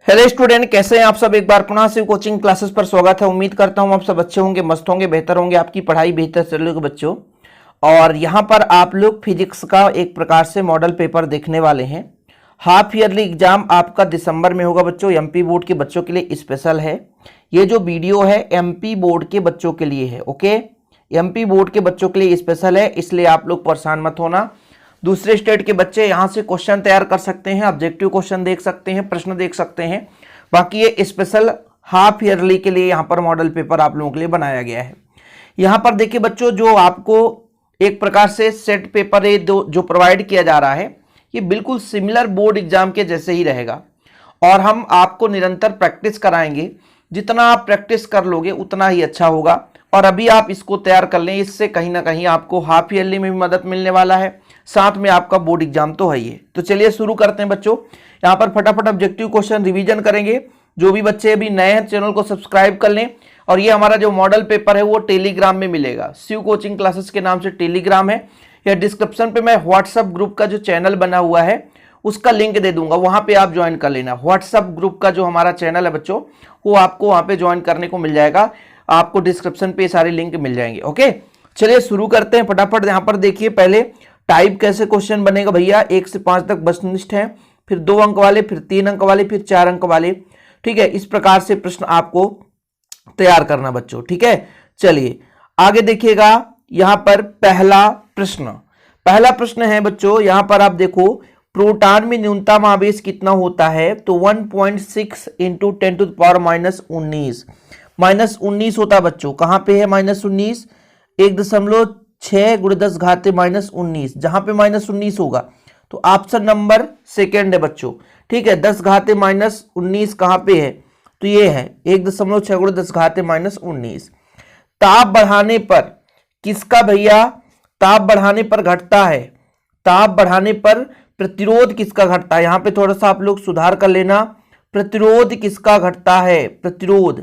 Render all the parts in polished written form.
Hello student, कैसे हैं आप सब। एक बार पुनः शिव कोचिंग क्लासेस पर स्वागत है। उम्मीद करता हूं आप सब अच्छे होंगे, मस्त होंगे, बेहतर होंगे, आपकी पढ़ाई बेहतर चल रही होगी बच्चों। और यहां पर आप लोग फिजिक्स का एक प्रकार से मॉडल पेपर देखने वाले हैं। हाफ ईयरली एग्जाम आपका दिसंबर में होगा बच्चों। एमपी बोर्ड के बच्चों के लिए स्पेशल है ये जो वीडियो है, एमपी बोर्ड के बच्चों के लिए है। ओके, एमपी बोर्ड के बच्चों के लिए स्पेशल है, इसलिए आप लोग परेशान मत होना। दूसरे स्टेट के बच्चे यहां से क्वेश्चन तैयार कर सकते हैं, ऑब्जेक्टिव क्वेश्चन देख सकते हैं, प्रश्न देख सकते हैं। बाकी ये स्पेशल हाफ ईयरली के लिए यहां पर मॉडल पेपर आप लोगों के लिए बनाया गया है। यहां पर देखिए बच्चों, जो आपको एक प्रकार से सेट पेपर है जो प्रोवाइड किया जा रहा है, ये बिल्कुल सिमिलर बोर्ड एग्जाम के जैसे ही रहेगा। और हम आपको निरंतर प्रैक्टिस कराएंगे। जितना आप प्रैक्टिस कर लोगे उतना ही अच्छा होगा। और अभी आप इसको तैयार कर लें, इससे कहीं ना कहीं आपको हाफ ईयरली में भी मदद मिलने वाला है, साथ में आपका बोर्ड एग्जाम तो है ही है। तो चलिए शुरू करते हैं बच्चों। यहाँ पर फटाफट ऑब्जेक्टिव क्वेश्चन रिवीजन करेंगे। जो भी बच्चे अभी नए हैं चैनल को सब्सक्राइब कर लें। और ये हमारा जो मॉडल पेपर है वो टेलीग्राम में मिलेगा, शिव कोचिंग क्लासेस के नाम से टेलीग्राम है। या डिस्क्रिप्शन पे मैं व्हाट्सएप ग्रुप का जो चैनल बना हुआ है उसका लिंक दे दूंगा, वहां पे आप ज्वाइन कर लेना। व्हाट्सएप ग्रुप का जो हमारा चैनल है बच्चों, वो आपको वहां पे ज्वाइन करने को मिल जाएगा। आपको डिस्क्रिप्शन पे सारे लिंक मिल जाएंगे। ओके, चलिए शुरू करते हैं फटाफट। यहाँ पर देखिए, पहले टाइप कैसे क्वेश्चन बनेगा भैया। 1 से 5 तक वस्तुनिष्ठ है, फिर 2 अंक वाले, फिर 3 अंक वाले, फिर 4 अंक वाले। ठीक है, इस प्रकार से प्रश्न आपको तैयार करना बच्चों। ठीक है, चलिए आगे देखिएगा। यहां पर पहला प्रश्न है बच्चों। यहां पर आप देखो, प्रोटॉन में न्यूनतम आवेश कितना होता है, तो 1.6 इंटू 10 टू द पावर -19 -19 होता है बच्चों। कहां पे है -19? 1.6 × 10 घाते -19, जहां पे -19 होगा तो ऑप्शन नंबर सेकेंड है बच्चों। ठीक है, 10 घाते -19 कहां पे है, तो ये है 1.6 × 10 घाते -19। ताप बढ़ाने पर किसका भैया, ताप बढ़ाने पर घटता है, ताप बढ़ाने पर प्रतिरोध किसका घटता है। यहां पे थोड़ा सा आप लोग सुधार कर लेना। प्रतिरोध किसका घटता है, प्रतिरोध,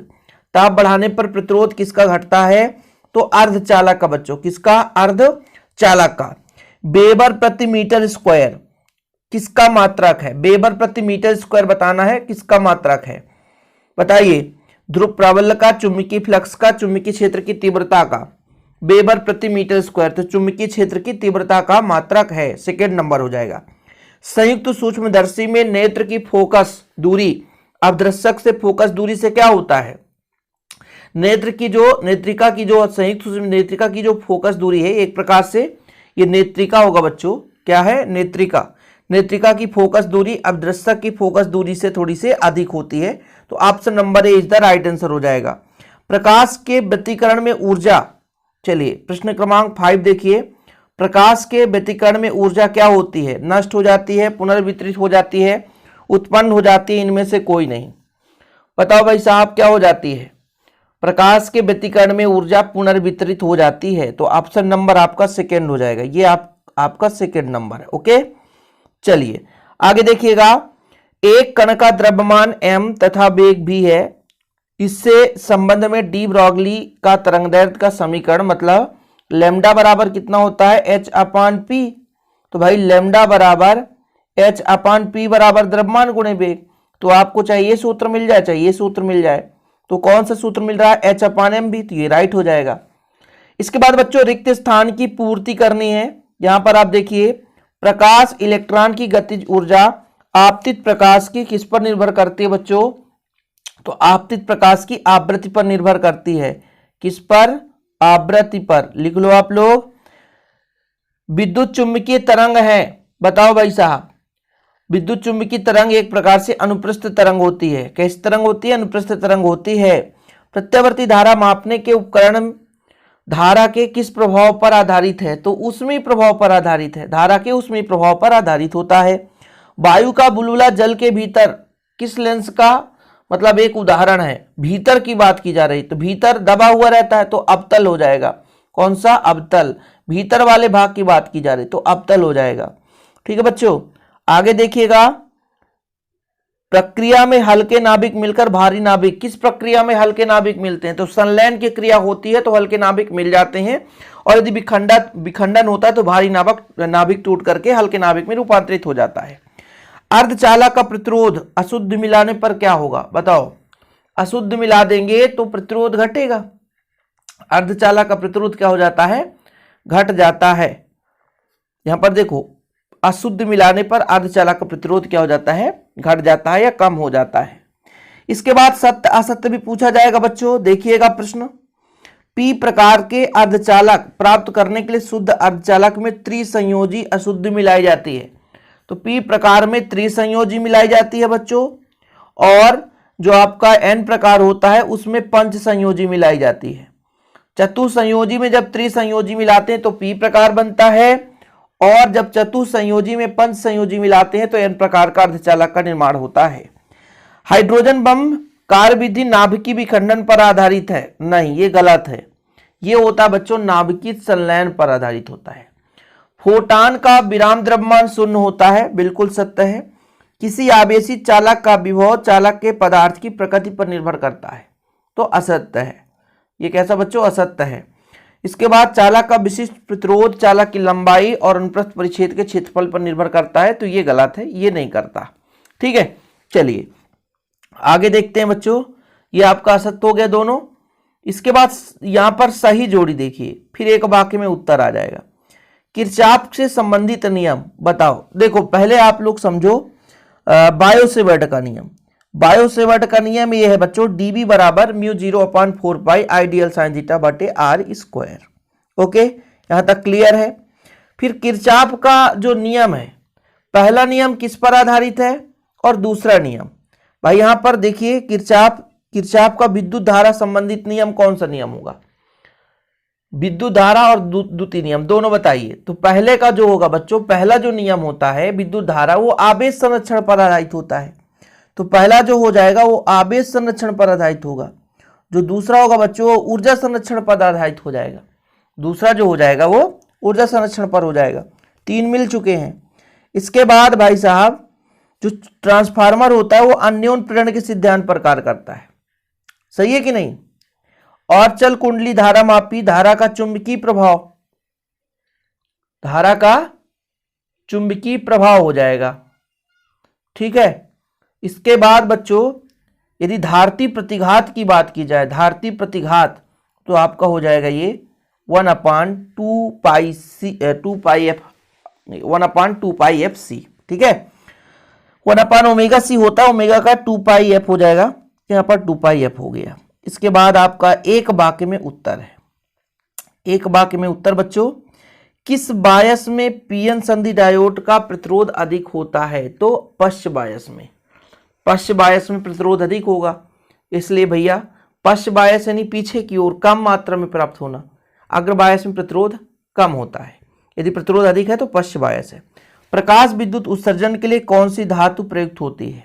ताप बढ़ाने पर प्रतिरोध किसका घटता है, तो अर्धचालक का बच्चों। किसका, अर्धचालक का। वेबर प्रति मीटर स्क्वायर किसका मात्रक है, वेबर प्रति मीटर स्क्वायर बताना है, किसका मात्रक है बताइए। ध्रुव प्राबल्य का, चुंबकीय फ्लक्स का, चुंबकीय क्षेत्र की तीव्रता का। वेबर प्रति मीटर स्क्वायर तो चुंबकीय क्षेत्र की तीव्रता का मात्रक है, सेकेंड नंबर हो जाएगा। संयुक्त सूक्ष्मदर्शी में नेत्र की फोकस दूरी अवदर्शक से फोकस दूरी से क्या होता है। नेत्रिका की जो संयुक्त सूक्ष्म नेत्रिका की जो फोकस दूरी है, एक प्रकार से ये नेत्रिका होगा बच्चों। क्या है, नेत्रिका। नेत्रिका की फोकस दूरी अवदर्शक की फोकस दूरी से थोड़ी सी अधिक होती है, तो option number A is the right answer हो जाएगा। प्रकाश के व्यतिकरण में ऊर्जा, चलिए प्रश्न क्रमांक 5 देखिए। प्रकाश के व्यतिकरण में ऊर्जा क्या होती है, नष्ट हो जाती है, पुनर्वितरित हो जाती है, उत्पन्न हो जाती है, इनमें से कोई नहीं। बताओ भाई साहब, क्या हो जाती है। प्रकाश के व्यतिकरण में ऊर्जा पुनर्वितरित हो जाती है, तो ऑप्शन नंबर आपका सेकेंड हो जाएगा। ये आपका सेकेंड नंबर है। ओके, चलिए आगे देखिएगा। एक कण का द्रव्यमान m तथा वेग v है, इससे संबंध में डी ब्रॉगली का तरंगदैर्घ्य का समीकरण, मतलब लैम्डा बराबर कितना होता है, h/p। तो भाई लैम्डा बराबर h/p बराबर द्रव्यमान गुणे वेग। तो आपको चाहिए सूत्र मिल जाए, चाहिए सूत्र मिल जाए, तो कौन सा सूत्र मिल रहा है, h/mv, तो ये राइट हो जाएगा। इसके बाद बच्चों रिक्त स्थान की पूर्ति करनी है। यहां पर आप देखिए, प्रकाश इलेक्ट्रॉन की गतिज ऊर्जा आपतित प्रकाश की किस पर निर्भर करती है बच्चों, तो आपतित प्रकाश की आवृत्ति पर निर्भर करती है। किस पर, आवृत्ति पर। लिख लो आप लोग। विद्युत चुंबकीय तरंग है, बताओ भाई साहब। विद्युत चुंबकीय तरंग एक प्रकार से अनुप्रस्थ तरंग होती है। कैसी तरंग होती है, अनुप्रस्थ तरंग होती है। प्रत्यावर्ती धारा मापने के उपकरण धारा के किस प्रभाव पर आधारित है, तो ऊष्मीय प्रभाव पर आधारित है। धारा के ऊष्मीय प्रभाव पर आधारित होता है। वायु का बुलबुला जल के भीतर किस लेंस का, मतलब एक उदाहरण है, भीतर की बात की जा रही, तो भीतर दबा हुआ रहता है तो अवतल हो जाएगा। कौन सा, अवतल। भीतर वाले भाग की बात की जा रही तो अवतल हो जाएगा। ठीक है बच्चों, आगे देखिएगा। प्रक्रिया में हल्के नाभिक मिलकर भारी नाभिक, किस प्रक्रिया में हल्के नाभिक मिलते हैं, तो संलयन की क्रिया होती है तो हल्के नाभिक मिल जाते हैं। और यदि विखंडन होता है तो भारी नाभिक टूट करके हल्के नाभिक में रूपांतरित हो जाता है। अर्धचालक का प्रतिरोध अशुद्ध मिलाने पर क्या होगा, बताओ। अशुद्ध मिला देंगे तो प्रतिरोध घटेगा। अर्धचालक का प्रतिरोध क्या हो जाता है, घट जाता है। यहां पर देखो, अशुद्ध मिलाने पर अर्धचालक का प्रतिरोध क्या हो जाता है, घट जाता है या कम हो जाता है। इसके बाद सत्य असत्य भी पूछा जाएगा बच्चों। देखिएगा प्रश्न, पी प्रकार के अर्धचालक प्राप्त करने के लिए शुद्ध अर्धचालक में त्रिसंयोजी अशुद्ध मिलाई जाती है। तो पी प्रकार में त्रिसंयोजी मिलाई जाती है बच्चों, और जो आपका एन प्रकार होता है उसमें पंच संयोजी मिलाई जाती है। चतुसंयोजी में जब त्रिसंयोजी मिलाते हैं तो पी प्रकार बनता है, और जब चतुसंयोजी में पंच संयोजी मिलाते हैं तो एन प्रकार का अर्धचालक का निर्माण होता है। हाइड्रोजन बम कार्यविधि नाभिकीय विखंडन पर आधारित है, नहीं ये गलत है। ये होता है बच्चों नाभिकीय संलयन पर आधारित होता है। फोटान का विराम द्रव्यमान शून्य होता है, बिल्कुल सत्य है। किसी आवेशी चालक का विभव चालक के पदार्थ की प्रकृति पर निर्भर करता है, तो असत्य है। ये कैसा बच्चों, असत्य है। इसके बाद चालक का विशिष्ट प्रतिरोध चालक की लंबाई और अनुप्रस्थ परिच्छेद के क्षेत्रफल पर निर्भर करता है, तो ये गलत है, ये नहीं करता। ठीक है, चलिए आगे देखते हैं बच्चों। ये आपका असत्य हो गया दोनों। इसके बाद यहां पर सही जोड़ी देखिए, फिर एक वाक्य में उत्तर आ जाएगा। किरचॉफ से संबंधित नियम बताओ। देखो पहले आप लोग समझो बायो-सेवर्ट का नियम। बायो-सेवर्ट का नियम ये है बच्चों, dB बराबर म्यू 0/4 आइडियल साइन थीटा बटे आर स्क्वायर। ओके, यहां तक क्लियर है। फिर किरचॉफ का जो नियम है, पहला नियम किस पर आधारित है और दूसरा नियम, भाई यहां पर देखिए किरचॉफ का विद्युत धारा संबंधित नियम कौन सा नियम होगा, विद्युत धारा और द्वितीय नियम दोनों बताइए। तो पहले का जो होगा बच्चों, पहला जो नियम होता है विद्युत धारा, वो आवेश संरक्षण पर आधारित होता है। तो पहला जो हो जाएगा वो आवेश संरक्षण पर आधारित होगा। जो दूसरा होगा बच्चों वो ऊर्जा संरक्षण पर आधारित हो जाएगा। दूसरा जो हो जाएगा वो ऊर्जा संरक्षण पर हो जाएगा। 3 मिल चुके हैं। इसके बाद भाई साहब जो ट्रांसफार्मर होता है वो अन्योन्य प्रेरण के सिद्धांत पर कार्य करता है, सही है कि नहीं। और चल कुंडली धारा मापी, धारा का चुंबकीय प्रभाव, धारा का चुंबकीय प्रभाव हो जाएगा। ठीक है, इसके बाद बच्चों यदि धारती प्रतिघात की बात की जाए, धारती प्रतिघात, तो आपका हो जाएगा ये 1/2πfc। ठीक है, 1/ωc होता है, ओमेगा का 2πf हो जाएगा, यहाँ पर 2πf हो गया। इसके बाद आपका एक वाक्य में उत्तर है। एक वाक्य में उत्तर बच्चों, किस बायस में पीएन संधि डायोड का प्रतिरोध अधिक होता है, तो पश्च बायस में। पश्च बायस में प्रतिरोध अधिक होगा, इसलिए भैया पश्च बायस यानी पीछे की ओर कम मात्रा में प्राप्त होना, अग्र बायस में प्रतिरोध कम होता है। यदि प्रतिरोध अधिक है तो पश्च बायस है। प्रकाश विद्युत उत्सर्जन के लिए कौन सी धातु प्रयुक्त होती है,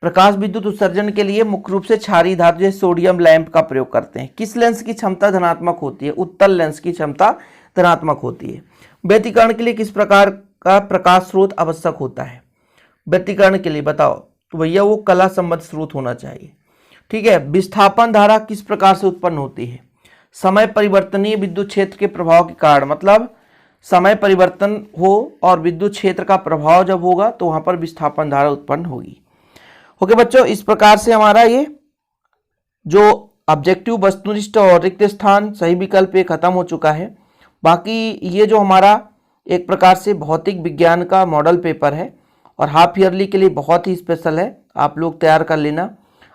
प्रकाश विद्युत उत्सर्जन के लिए मुख्य रूप से क्षारीय धातु जैसे सोडियम लैंप का प्रयोग करते हैं। किस लेंस की क्षमता धनात्मक होती है, उत्तल लेंस की क्षमता धनात्मक होती है। व्यतिकरण के लिए किस प्रकार का प्रकाश स्रोत आवश्यक होता है, व्यतिकरण के लिए बताओ, तो भैया वो कला संबद्ध स्रोत होना चाहिए। ठीक है, विस्थापन धारा किस प्रकार से उत्पन्न होती है, समय परिवर्तनीय विद्युत क्षेत्र के प्रभाव के कारण, मतलब समय परिवर्तन हो और विद्युत क्षेत्र का प्रभाव जब होगा तो वहां पर विस्थापन धारा उत्पन्न होगी। ओके बच्चों, इस प्रकार से हमारा ये जो ऑब्जेक्टिव वस्तुनिष्ठ और रिक्त स्थान सही विकल्प ये खत्म हो चुका है। बाकी ये जो हमारा एक प्रकार से भौतिक विज्ञान का मॉडल पेपर है और हाफ ईयरली के लिए बहुत ही स्पेशल है, आप लोग तैयार कर लेना।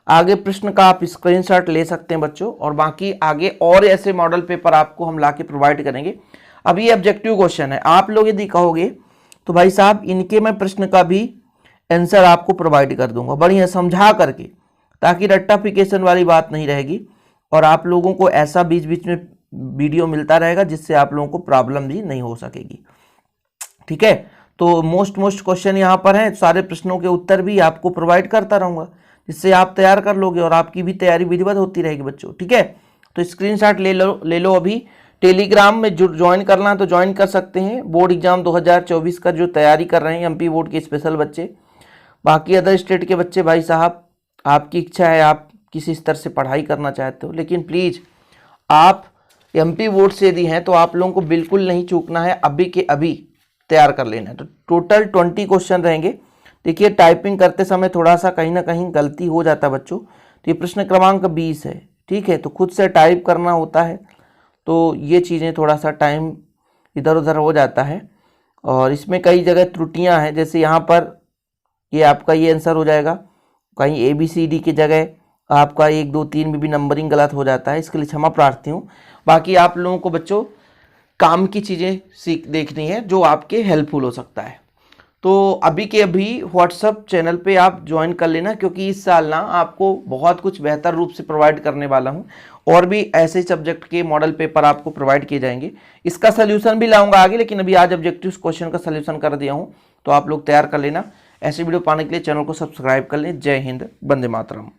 आगे प्रश्न का आप स्क्रीनशॉट ले सकते हैं बच्चों, और बाकी आगे और ऐसे मॉडल पेपर आपको हम लाके प्रोवाइड करेंगे। अब ये ऑब्जेक्टिव क्वेश्चन है, आप लोग यदि कहोगे तो भाई साहब इनके मैं प्रश्न का भी आंसर आपको प्रोवाइड कर दूंगा बढ़िया समझा करके, ताकि रट्टाफिकेशन वाली बात नहीं रहेगी और आप लोगों को ऐसा बीच बीच में वीडियो मिलता रहेगा जिससे आप लोगों को प्रॉब्लम भी नहीं हो सकेगी। ठीक है, तो मोस्ट क्वेश्चन यहाँ पर हैं, सारे प्रश्नों के उत्तर भी आपको प्रोवाइड करता रहूँगा, जिससे आप तैयार कर लोगे और आपकी भी तैयारी विधिवत होती रहेगी बच्चों। ठीक है, तो स्क्रीनशॉट ले लो। अभी टेलीग्राम में ज्वाइन करना तो ज्वाइन कर सकते हैं। बोर्ड एग्जाम 2024 का जो तैयारी कर रहे हैं एमपी बोर्ड के स्पेशल बच्चे, बाकी अदर स्टेट के बच्चे भाई साहब आपकी इच्छा है, आप किसी स्तर से पढ़ाई करना चाहते हो, लेकिन प्लीज़ आप एमपी बोर्ड से यदि हैं तो आप लोगों को बिल्कुल नहीं चूकना है, अभी के अभी तैयार कर लेना है। तो टोटल 20 क्वेश्चन रहेंगे, देखिए टाइपिंग करते समय थोड़ा सा कहीं ना कहीं गलती हो जाता है बच्चों। तो ये प्रश्न क्रमांक 20 है, ठीक है। तो खुद से टाइप करना होता है, तो ये चीज़ें थोड़ा सा टाइम इधर उधर हो जाता है और इसमें कई जगह त्रुटियां हैं। जैसे यहाँ पर ये आपका ये आंसर हो जाएगा, कहीं ABCD की जगह आपका 1 2 3 में भी नंबरिंग गलत हो जाता है, इसके लिए क्षमा प्रार्थी हूँ। बाकी आप लोगों को बच्चों काम की चीज़ें देखनी है जो आपके हेल्पफुल हो सकता है। तो अभी के अभी व्हाट्सअप चैनल पे आप ज्वाइन कर लेना, क्योंकि इस साल ना आपको बहुत कुछ बेहतर रूप से प्रोवाइड करने वाला हूँ और भी ऐसे सब्जेक्ट के मॉडल पेपर आपको प्रोवाइड किए जाएंगे। इसका सोल्यूशन भी लाऊंगा आगे, लेकिन अभी आज ऑब्जेक्टिव क्वेश्चन का सोल्यूशन कर दिया हूँ, तो आप लोग तैयार कर लेना। ऐसे वीडियो पाने के लिए चैनल को सब्सक्राइब कर लें। जय हिंद, वंदे मातरम।